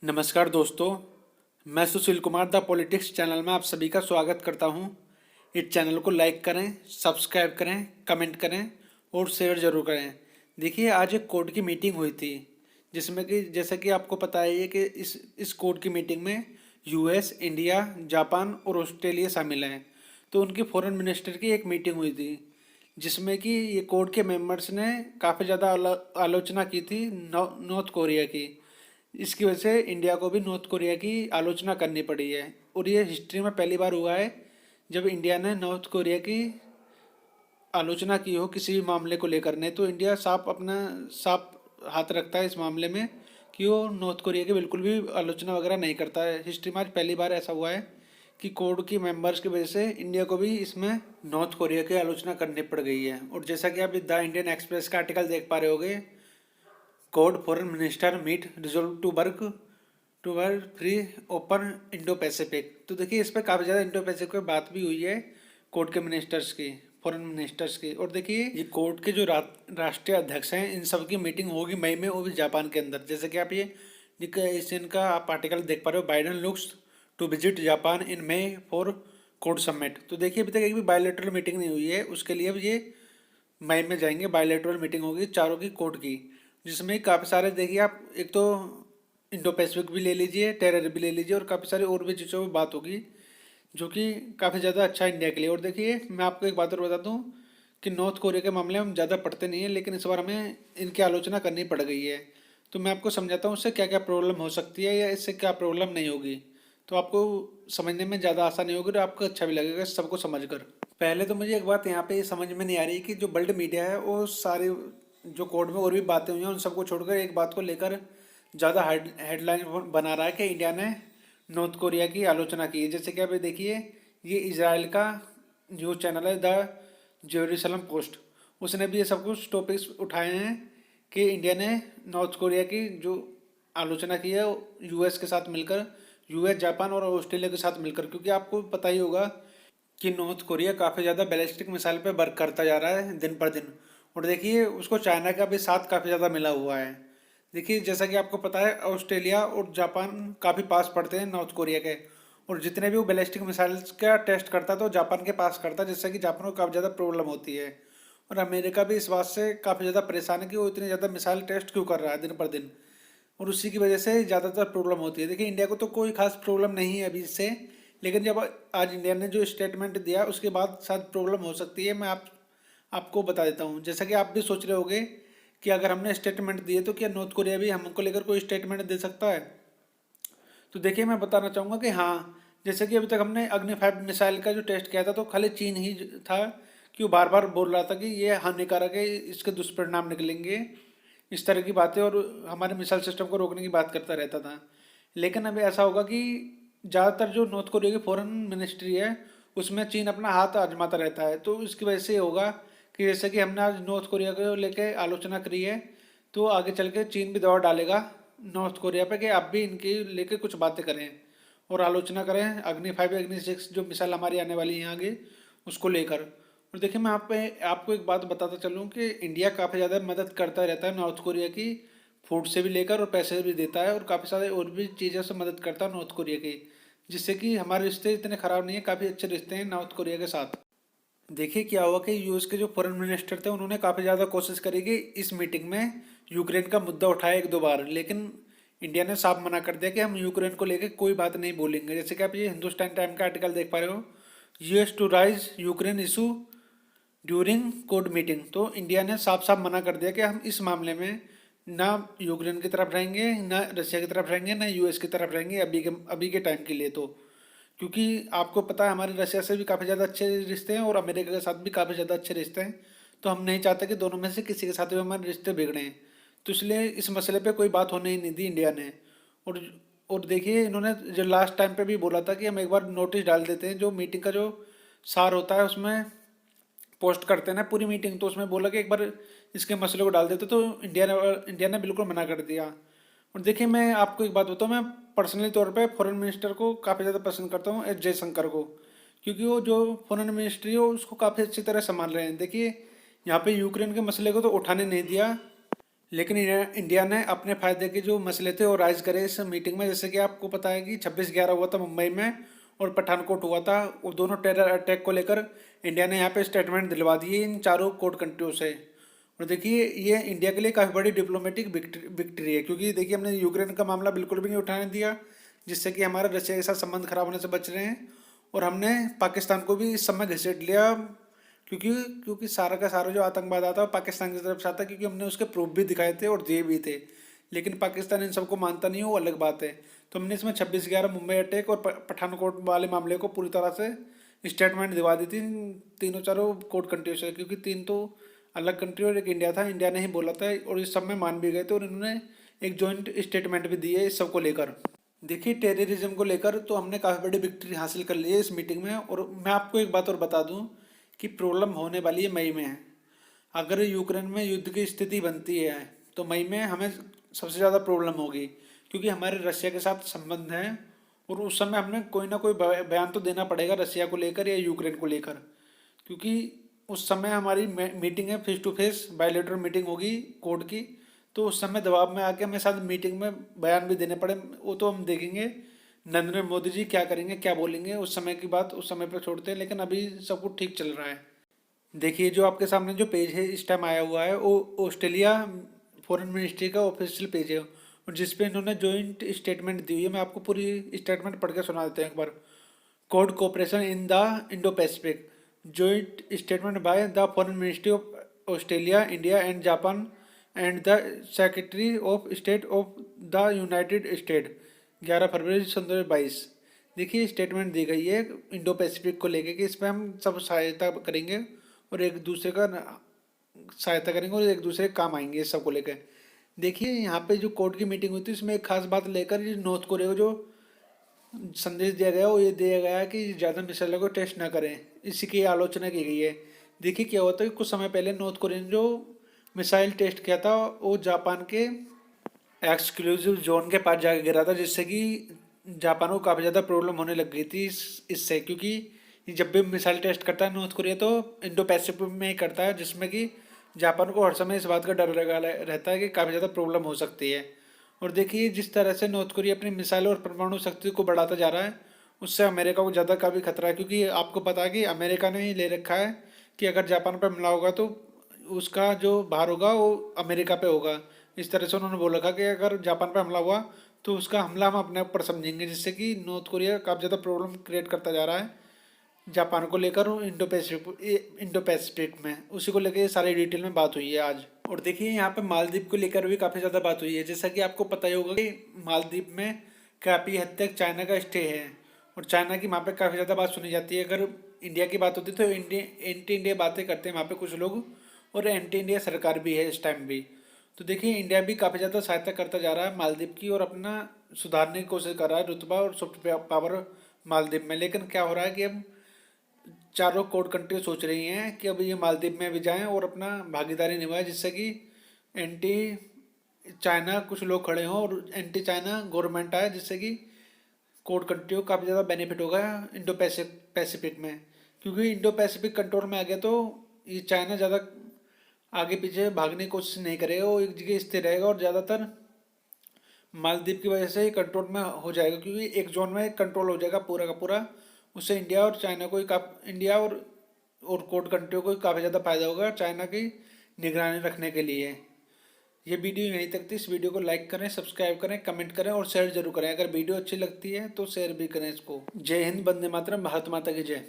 नमस्कार दोस्तों, मैं Sushil Kumar the politics channel में आप सभी का स्वागत करता हूं। इस चैनल को लाइक करें, सब्सक्राइब करें, कमेंट करें और शेयर जरूर करें। देखिए, आज एक कोर्ट की मीटिंग हुई थी जिसमें कि जैसा कि आपको पता है कि इस कोर्ट की मीटिंग में यूएस, इंडिया, जापान और ऑस्ट्रेलिया शामिल हैं। तो उनकी फॉरेन मिनिस्टर की एक मीटिंग हुई थी जिसमें कि ये कोर्ट के मेंबर्स ने काफ़ी ज़्यादा आलोचना की थी नॉर्थ कोरिया की। इसकी वजह से इंडिया को भी नॉर्थ कोरिया की आलोचना करनी पड़ी है और ये हिस्ट्री में पहली बार हुआ है जब इंडिया ने नॉर्थ कोरिया की आलोचना की हो किसी भी मामले को लेकर। नहीं तो इंडिया साफ हाथ रखता है इस मामले में कि वो नॉर्थ कोरिया की बिल्कुल भी आलोचना वगैरह नहीं करता है। हिस्ट्री में आज पहली बार ऐसा हुआ है कि कोर्ट की मेंबर्स की वजह से इंडिया को भी इसमें नॉर्थ कोरिया की आलोचना करनी पड़ गई है। और जैसा कि आप द इंडियन एक्सप्रेस का आर्टिकल देख पा रहे होगे, Quad foreign minister meet resolve to work free open Indo Pacific. तो देखिए, इस पर काफ़ी ज़्यादा इंडो पैसिफिक पर बात भी हुई है कोर्ट के मिनिस्टर्स की, फॉरेन मिनिस्टर्स की। और देखिए, ये कोर्ट के जो राष्ट्रीय अध्यक्ष हैं, इन सब की मीटिंग होगी मई में, वो भी जापान के अंदर। जैसे कि आप ये इनका आप आर्टिकल देख पा रहे हो, Biden looks to visit Japan in May for Quad summit. तो देखिए, अभी तक एक भी बायोलेटरल मीटिंग नहीं हुई है, उसके लिए अब ये मई में जाएंगे। बायोलेटरल मीटिंग होगी चारों की कोर्ट की, जिसमें काफ़ी सारे देखिए आप, एक तो इंडो पैसिफिक भी ले लीजिए, टेरर भी ले लीजिए और काफ़ी सारी और भी चीज़ों पर बात होगी जो कि काफ़ी ज़्यादा अच्छा है इंडिया के लिए। और देखिए, मैं आपको एक बात और बता दूं कि नॉर्थ कोरिया के मामले में हम ज़्यादा पढ़ते नहीं हैं, लेकिन इस बार हमें इनकी आलोचना करनी पड़ गई है। तो मैं आपको समझाता हूँ उससे क्या क्या प्रॉब्लम हो सकती है या इससे क्या प्रॉब्लम नहीं होगी। तो आपको समझने में ज़्यादा आसानी होगी और आपको अच्छा भी लगेगा सबको समझ कर। पहले तो मुझे एक बात यहाँ पे समझ में नहीं आ रही कि जो वर्ल्ड मीडिया है वो सारी जो कोर्ट में और भी बातें हुई हैं उन सबको छोड़कर एक बात को लेकर ज़्यादा हेडलाइन बना रहा है कि इंडिया ने नॉर्थ कोरिया की आलोचना की है। जैसे कि आप ये देखिए, ये इजराइल का न्यूज़ चैनल है द जेरूसलम पोस्ट, उसने भी ये सब कुछ टॉपिक्स उठाए हैं कि इंडिया ने नॉर्थ कोरिया की जो आलोचना की है यूएस के साथ मिलकर, यूएस, जापान और ऑस्ट्रेलिया के साथ मिलकर। क्योंकि आपको पता ही होगा कि नॉर्थ कोरिया काफ़ी ज़्यादा बैलिस्टिक मिसाइल पे वर्क करता जा रहा है दिन पर दिन। और देखिए, उसको चाइना का भी साथ काफ़ी ज़्यादा मिला हुआ है। देखिए, जैसा कि आपको पता है, ऑस्ट्रेलिया और जापान काफ़ी पास पड़ते हैं नॉर्थ कोरिया के। और जितने भी वो बैलिस्टिक मिसाइल्स का टेस्ट करता है तो जापान के पास करता है, जिससे कि जापान को काफ़ी ज़्यादा प्रॉब्लम होती है। और अमेरिका भी इस बात से काफ़ी ज़्यादा परेशान है कि वो इतनी ज़्यादा मिसाइल टेस्ट क्यों कर रहा है दिन पर दिन, और उसी की वजह से ज़्यादातर प्रॉब्लम होती है। देखिए, इंडिया को तो कोई खास प्रॉब्लम नहीं है अभी इससे, लेकिन जब आज इंडिया ने जो स्टेटमेंट दिया उसके बाद शायद प्रॉब्लम हो सकती है। मैं आपको बता देता हूँ। जैसा कि आप भी सोच रहे होगे कि अगर हमने स्टेटमेंट दिए तो क्या नॉर्थ कोरिया भी हमको लेकर कोई स्टेटमेंट दे सकता है। तो देखिए, मैं बताना चाहूँगा कि हाँ, जैसे कि अभी तक हमने अग्नि 5 मिसाइल का जो टेस्ट किया था तो खाली चीन ही था कि वो बार बार बोल रहा था कि ये हानिकारक है, इसके दुष्परिणाम निकलेंगे, इस तरह की बातें, और हमारे मिसाइल सिस्टम को रोकने की बात करता रहता था। लेकिन अभी ऐसा होगा कि ज़्यादातर जो नॉर्थ कोरिया की फॉरेन मिनिस्ट्री है उसमें चीन अपना हाथ आजमाता रहता है। तो इसकी वजह से ये होगा कि जैसे कि हमने आज नॉर्थ कोरिया को लेके आलोचना करी है, तो आगे चल के चीन भी दबाव डालेगा नॉर्थ कोरिया पे कि आप भी इनके लेके कुछ बातें करें और आलोचना करें अग्नि 5, अग्नि 6 जो मिसाइल हमारी आने वाली है आगे, उसको लेकर। और देखिए, मैं आपको एक बात बताता चलूँ कि इंडिया काफ़ी ज़्यादा मदद करता रहता है नॉर्थ कोरिया की, फूड से भी लेकर और पैसे भी देता है और काफ़ी सारे और भी चीज़ों से मदद करता है नॉर्थ कोरिया की, जिससे कि हमारे रिश्ते इतने ख़राब नहीं है, काफ़ी अच्छे रिश्ते हैं नॉर्थ कोरिया के साथ। देखिए, क्या हुआ कि यूएस के जो फॉरेन मिनिस्टर थे उन्होंने काफ़ी ज़्यादा कोशिश करी कि इस मीटिंग में यूक्रेन का मुद्दा उठाया एक दो बार, लेकिन इंडिया ने साफ मना कर दिया कि हम यूक्रेन को लेकर कोई बात नहीं बोलेंगे। जैसे कि आप ये हिंदुस्तान टाइम का आर्टिकल देख पा रहे हो, US to raise Ukraine issue during Quad meeting. तो इंडिया ने साफ साफ मना कर दिया कि हम इस मामले में ना यूक्रेन की तरफ रहेंगे, ना रशिया की तरफ रहेंगे, ना यूएस की तरफ रहेंगे अभी के टाइम के लिए। तो क्योंकि आपको पता है हमारे रशिया से भी काफ़ी ज़्यादा अच्छे रिश्ते हैं और अमेरिका के साथ भी काफ़ी ज़्यादा अच्छे रिश्ते हैं। तो हम नहीं चाहते कि दोनों में से किसी के साथ भी हमारे रिश्ते बिगड़ें। तो इसलिए इस मसले पे कोई बात होने ही नहीं दी इंडिया ने। और और देखिए, इन्होंने जो लास्ट टाइम पे भी बोला था कि हम एक बार नोटिस डाल देते हैं, जो मीटिंग का जो सार होता है उसमें पोस्ट करते हैं ना पूरी मीटिंग, तो उसमें बोला कि एक बार इसके मसले को डाल देते। तो इंडिया ने बिल्कुल मना कर दिया। और देखिए, मैं आपको एक बात बताऊँ, मैं पर्सनली तौर पे फॉरेन मिनिस्टर को काफ़ी ज़्यादा पसंद करता हूँ, एस जयशंकर को। क्योंकि वो जो फॉरेन मिनिस्ट्री है उसको काफ़ी अच्छी तरह संभाल रहे हैं। देखिए, यहाँ पे यूक्रेन के मसले को तो उठाने नहीं दिया, लेकिन इंडिया ने अपने फायदे के जो मसले थे वो राइज करे इस मीटिंग में। जैसे कि आपको पता है कि 26/11 हुआ था मुंबई में और पठानकोट हुआ था, वो दोनों टेरर अटैक को लेकर इंडिया ने यहाँ पे स्टेटमेंट दिलवा दिए इन चारों कोड कंट्रियों से। और देखिए ये इंडिया के लिए काफ़ी बड़ी डिप्लोमेटिक विक्ट्री है, क्योंकि देखिए हमने यूक्रेन का मामला बिल्कुल भी नहीं उठाने दिया, जिससे कि हमारे रशिया के साथ संबंध खराब होने से बच रहे हैं। और हमने पाकिस्तान को भी इस समय घसीट लिया, क्योंकि क्योंकि सारा का सारा जो आतंकवाद आता है वो पाकिस्तान की तरफ से आता है, क्योंकि हमने उसके प्रूफ भी दिखाए थे और दिए भी थे। लेकिन पाकिस्तान इन सबको मानता नहीं है, वो अलग बात है। तो हमने इसमें 26/11 मुंबई अटैक और पठानकोट वाले मामले को पूरी तरह से स्टेटमेंट दिवा दी थी तीनों चारों कोर्ट कंट्रियों से, क्योंकि तीन तो अलग कंट्री और एक इंडिया था। इंडिया ने ही बोला था और इस सब में मान भी गए थे, और इन्होंने एक जॉइंट स्टेटमेंट भी दी है इस सब को लेकर। देखिए टेररिज्म को लेकर तो हमने काफ़ी बड़ी विक्ट्री हासिल कर ली है इस मीटिंग में। और मैं आपको एक बात और बता दूं कि प्रॉब्लम होने वाली है मई में। अगर यूक्रेन में युद्ध की स्थिति बनती है तो मई में हमें सबसे ज़्यादा प्रॉब्लम होगी, क्योंकि हमारे रशिया के साथ संबंध हैं और उस समय हमें कोई ना कोई बयान तो देना पड़ेगा रशिया को लेकर या यूक्रेन को लेकर, क्योंकि उस समय हमारी मीटिंग है, face to face bilateral meeting होगी कोर्ट की। तो उस समय दबाव में आके हमें साथ मीटिंग में बयान भी देने पड़े, वो तो हम देखेंगे नरेंद्र मोदी जी क्या करेंगे क्या बोलेंगे, उस समय की बात उस समय पर छोड़ते हैं। लेकिन अभी सब कुछ ठीक चल रहा है। देखिए जो आपके सामने जो पेज है इस टाइम आया हुआ है वो ऑस्ट्रेलिया फॉरेन मिनिस्ट्री का ऑफिशियल पेज है, और जिस पे इन्होंने जॉइंट स्टेटमेंट दी हुई है। मैं आपको पूरी स्टेटमेंट पढ़ के सुना देता हूँ एक बार। Quad cooperation in the Indo Pacific, joint statement by the foreign ministry of Australia, India and Japan and the secretary of state of the United State, 11 February 2022। देखिए स्टेटमेंट दी गई है इंडो पैसिफिक को लेके कि इसमें हम सब सहायता करेंगे और एक दूसरे का सहायता करेंगे और एक दूसरे के काम आएंगे इस सब को लेकर। देखिए यहाँ पे जो कोर्ट की मीटिंग हुई थी उसमें एक खास बात लेकर ये नॉर्थ कोरिया को जो संदेश दिया गया वो ये दिया गया कि ज़्यादा मिसाइलों को टेस्ट ना करें, इसी की आलोचना की गई है। देखिए क्या होता है कि कुछ समय पहले नॉर्थ कोरिया ने जो मिसाइल टेस्ट किया था वो जापान के एक्सक्लूसिव जोन के पास जाकर गिरा था, जिससे कि जापान को काफ़ी ज़्यादा प्रॉब्लम होने लग गई थी इससे, क्योंकि जब भी मिसाइल टेस्ट करता है नॉर्थ कोरिया तो इंडो पैसिफिक में ही करता है, जिसमें कि जापान को हर समय इस बात का डर लगा रहता है कि काफ़ी ज़्यादा प्रॉब्लम हो सकती है। और देखिए जिस तरह से नॉर्थ कोरिया अपनी मिसाइल और परमाणु शक्ति को बढ़ाता जा रहा है उससे अमेरिका को ज़्यादा काफ़ी खतरा है, क्योंकि आपको पता है कि अमेरिका ने ही ले रखा है कि अगर जापान पर हमला होगा तो उसका जो भार होगा वो अमेरिका पे होगा। इस तरह से उन्होंने बोल रखा कि अगर जापान पर हमला हुआ तो उसका हमला हम अपने ऊपर समझेंगे, जिससे कि नॉर्थ कोरिया काफ़ी ज़्यादा प्रॉब्लम क्रिएट करता जा रहा है जापान को लेकर इंडो पैसिफिक में। उसी को लेकर ये सारी डिटेल में बात हुई है आज। और देखिए यहाँ पे मालदीव को लेकर भी काफ़ी ज़्यादा बात हुई है। जैसा कि आपको पता ही होगा कि मालदीव में काफ़ी हद तक चाइना का स्टे है और चाइना की वहाँ पे काफ़ी ज़्यादा बात सुनी जाती है। अगर इंडिया की बात होती है तो एंटी इंडिया बातें करते हैं वहाँ पे कुछ लोग, और एंटी इंडिया सरकार भी है इस टाइम भी। तो देखिए इंडिया भी काफ़ी ज़्यादा सहायता करता जा रहा है मालदीव की और अपना सुधारने की कोशिश कर रहा है रुतबा और सॉफ्ट पावर मालदीव में। लेकिन क्या हो रहा है कि अब चारों कोड कंट्री सोच रही हैं कि अब ये मालदीव में भी जाएं और अपना भागीदारी निभाएं, जिससे कि एंटी चाइना कुछ लोग खड़े हों और एंटी चाइना गवर्नमेंट आए, जिससे कि कोड कंट्रियों को काफ़ी ज़्यादा बेनिफिट होगा इंडो पैसिफिक में। क्योंकि इंडो पैसिफिक कंट्रोल में आ गया तो ये चाइना ज़्यादा आगे पीछे भागने की कोशिश नहीं करेगा, वो एक जगह स्थिर रहेगा और ज़्यादातर मालदीव की वजह से ही कंट्रोल में हो जाएगा, क्योंकि एक जोन में कंट्रोल हो जाएगा पूरा का पूरा। उससे इंडिया और चाइना को इंडिया और कोड कंट्रियों को काफ़ी ज़्यादा फायदा होगा चाइना की निगरानी रखने के लिए। ये वीडियो यहीं तक थी। इस वीडियो को लाइक करें, सब्सक्राइब करें, कमेंट करें और शेयर जरूर करें। अगर वीडियो अच्छी लगती है तो शेयर भी करें इसको। जय हिंद, वंदे मातरम, भारत माता की जय।